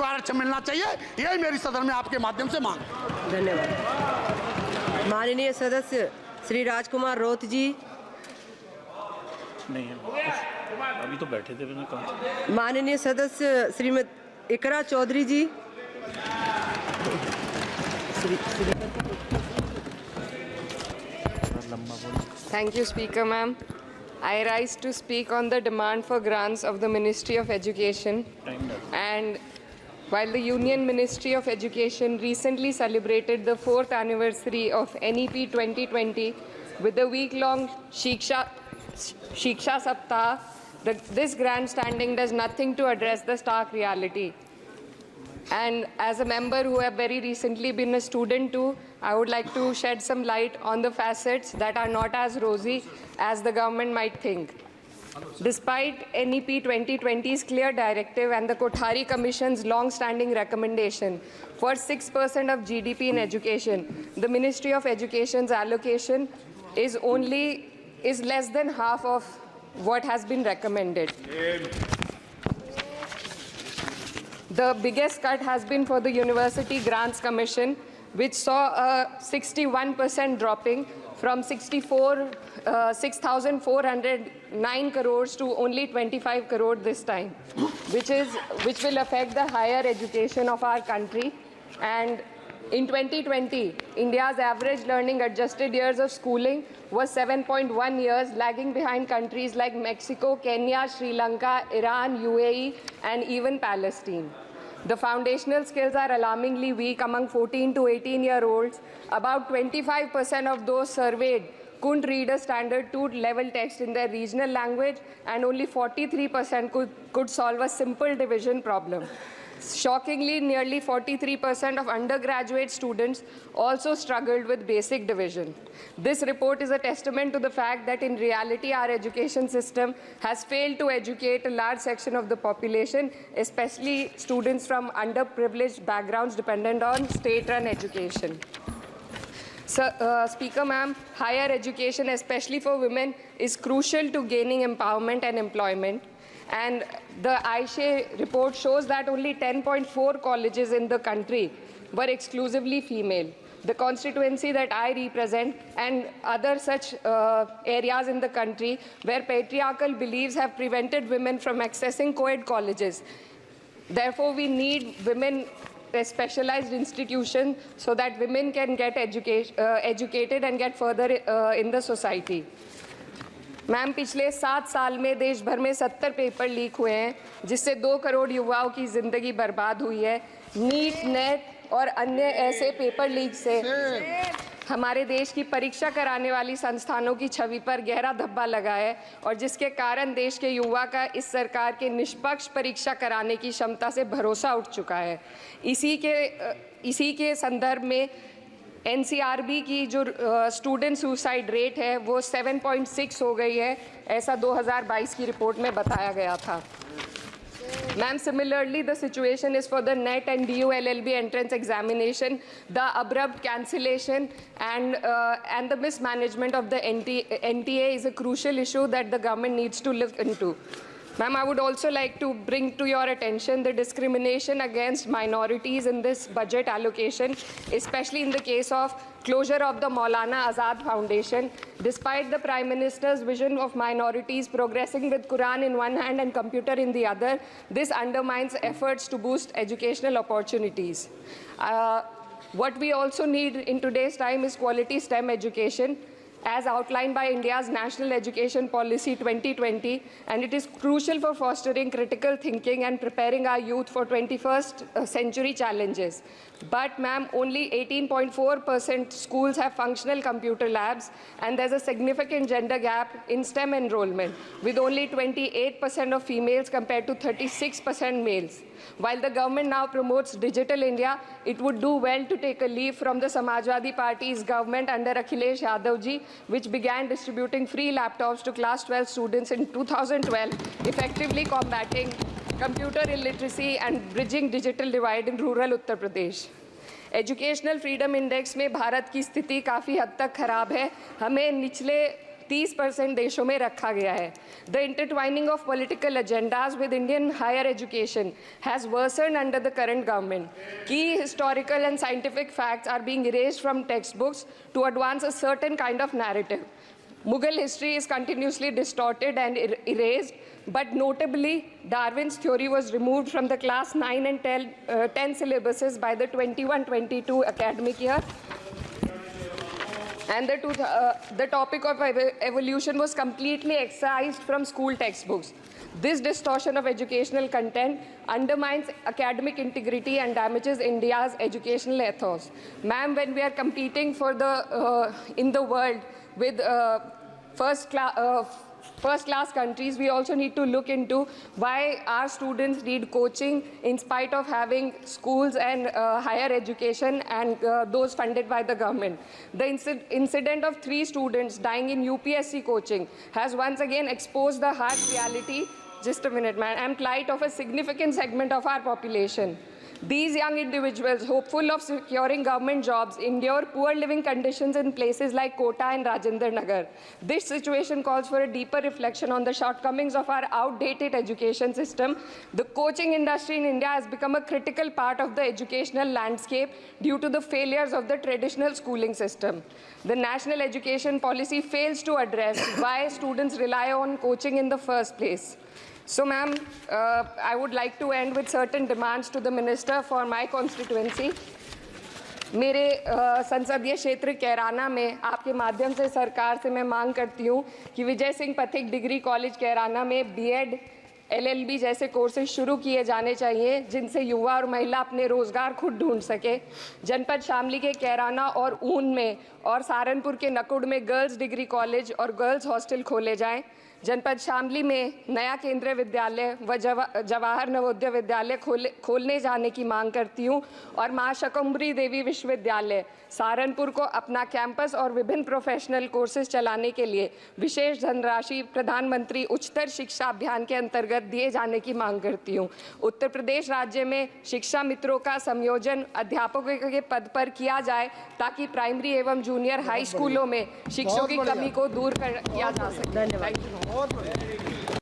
आरक्षण मिलना चाहिए, यही मेरी सदन में आपके माध्यम से मांग। धन्यवाद। माननीय सदस्य श्री राजकुमार रोत जी। नहीं है, अभी तो बैठे थे, मैंने कहा। माननीय सदस्य श्रीमती इकरा चौधरी जी। Thank you, Speaker, ma'am. I rise to speak on the demand for grants of the Ministry of Education. And while the Union Ministry of Education recently celebrated the 4th anniversary of NEP 2020 with a week-long Shiksha Saptah, this grandstanding does nothing to address the stark reality. And as a member who have very recently been a student too, I would like to shed some light on the facets that are not as rosy as the government might think. Despite NEP 2020's clear directive and the Kothari Commission's long-standing recommendation for 6% of GDP in education, the Ministry of Education's allocation is less than half of what has been recommended. The biggest cut has been for the University Grants Commission, which saw a 61% dropping from 6,409 crores to only 25 crore this time, which will affect the higher education of our country. And in 2020, India's average learning adjusted years of schooling was 7.1 years, lagging behind countries like Mexico, Kenya, Sri Lanka, Iran, UAE, and even Palestine. The foundational skills are alarmingly weak among 14 to 18-year-olds. About 25% of those surveyed couldn't read a standard 2-level text in their regional language, and only 43% could solve a simple division problem. Shockingly, nearly 43% of undergraduate students also struggled with basic division. This report is a testament to the fact that in reality our education system has failed to educate a large section of the population, especially students from underprivileged backgrounds dependent on state-run education. Speaker, ma'am, higher education, especially for women, is crucial to gaining empowerment and employment. And the AISHE report shows that only 10.4 colleges in the country were exclusively female. The constituency that I represent and other such areas in the country where patriarchal beliefs have prevented women from accessing co-ed colleges. Therefore, we need women specialized institutions so that women can get educated and get further in the society. Ma'am, पिछले 7 साल में देश भर में 70 paper leak हुए हैं, जिससे 2 करोड़ युवाओं की ज़िंदगी बर्बाद हुई है। नीट, नेट और अन्य ऐसे पेपर लीक से हमारे देश की परीक्षा कराने वाली संस्थानों की छवि पर गहरा धब्बा लगा है, और जिसके कारण देश के युवा का इस सरकार के निष्पक्ष परीक्षा कराने की क्षमता से भरोसा उठ चुका है। इसी के संदर्भ में NCRB की जो स्टूडेंट सुसाइड रेट है वो 7.6 हो गई है, ऐसा 2022 की रिपोर्ट में बताया गया था। Ma'am, similarly, the situation is for the NET and DU LLB entrance examination. The abrupt cancellation and the mismanagement of the NTA is a crucial issue that the government needs to look into. Ma'am, I would also like to bring to your attention the discrimination against minorities in this budget allocation, especially in the case of closure of the Maulana Azad Foundation. Despite the Prime Minister's vision of minorities progressing with Quran in one hand and computer in the other, this undermines efforts to boost educational opportunities. What we also need in today's time is quality STEM education, as outlined by India's National Education Policy 2020, and it is crucial for fostering critical thinking and preparing our youth for 21st century challenges. But, ma'am, only 18.4% schools have functional computer labs, and there's a significant gender gap in STEM enrollment, with only 28% of females compared to 36% males. While the government now promotes Digital India, it would do well to take a leaf from the Samajwadi Party's government under Akhilesh Yadav ji, which began distributing free laptops to class 12 students in 2012, effectively combating computer illiteracy and bridging digital divide in rural Uttar Pradesh. Educational freedom index में भारत की स्थिति काफ़ी हद तक खराब है। हमें निचले 30% देशों में रखा गया है। The intertwining of political agendas with Indian higher education has worsened under the current government. Key historical and scientific facts are being erased from textbooks to advance a certain kind of narrative. Mughal history is continuously distorted and erased, but notably, Darwin's theory was removed from the class 9 and 10 syllabuses by the 21-22 academic year. And the topic of evolution was completely excised from school textbooks. This distortion of educational content undermines academic integrity and damages India's educational ethos. Ma'am, when we are competing for in the world with first-class countries, we also need to look into why our students need coaching in spite of having schools and higher education and those funded by the government. The incident of 3 students dying in UPSC coaching has once again exposed the harsh reality, just a minute, man, and plight of a significant segment of our population. These young individuals, hopeful of securing government jobs, endure poor living conditions in places like Kota and Rajendra Nagar. This situation calls for a deeper reflection on the shortcomings of our outdated education system. The coaching industry in India has become a critical part of the educational landscape due to the failures of the traditional schooling system. The national education policy fails to address why students rely on coaching in the first place. So, ma'am, I would like to end with certain demands to the minister for my constituency. मेरे संसदीय क्षेत्र कैराना में आपके माध्यम से सरकार से मैं मांग करती हूँ कि विजय सिंह पथिक डिग्री कॉलेज कैराना में बीएड, LLB जैसे कोर्सेज शुरू किए जाने चाहिए, जिनसे युवा और महिला अपने रोजगार खुद ढूंढ सके। जनपद शामली के कैराना और ऊन में और सहारनपुर के नकुड़ में गर्ल्स डिग्री कॉलेज और गर्ल्स हॉस्टल खोले जाएं। जनपद शामली में नया केंद्रीय विद्यालय व जवाहर नवोदय विद्यालय खोलने जाने की मांग करती हूँ और मां शकंभरी देवी विश्वविद्यालय सहारनपुर को अपना कैंपस और विभिन्न प्रोफेशनल कोर्सेज चलाने के लिए विशेष धनराशि प्रधानमंत्री उच्चतर शिक्षा अभियान के अंतर्गत दिए जाने की मांग करती हूँ। उत्तर प्रदेश राज्य में शिक्षा मित्रों का संयोजन अध्यापकों के पद पर किया जाए ताकि प्राइमरी एवं जूनियर हाई स्कूलों में शिक्षकों की कमी को दूर किया जा सके। धन्यवाद।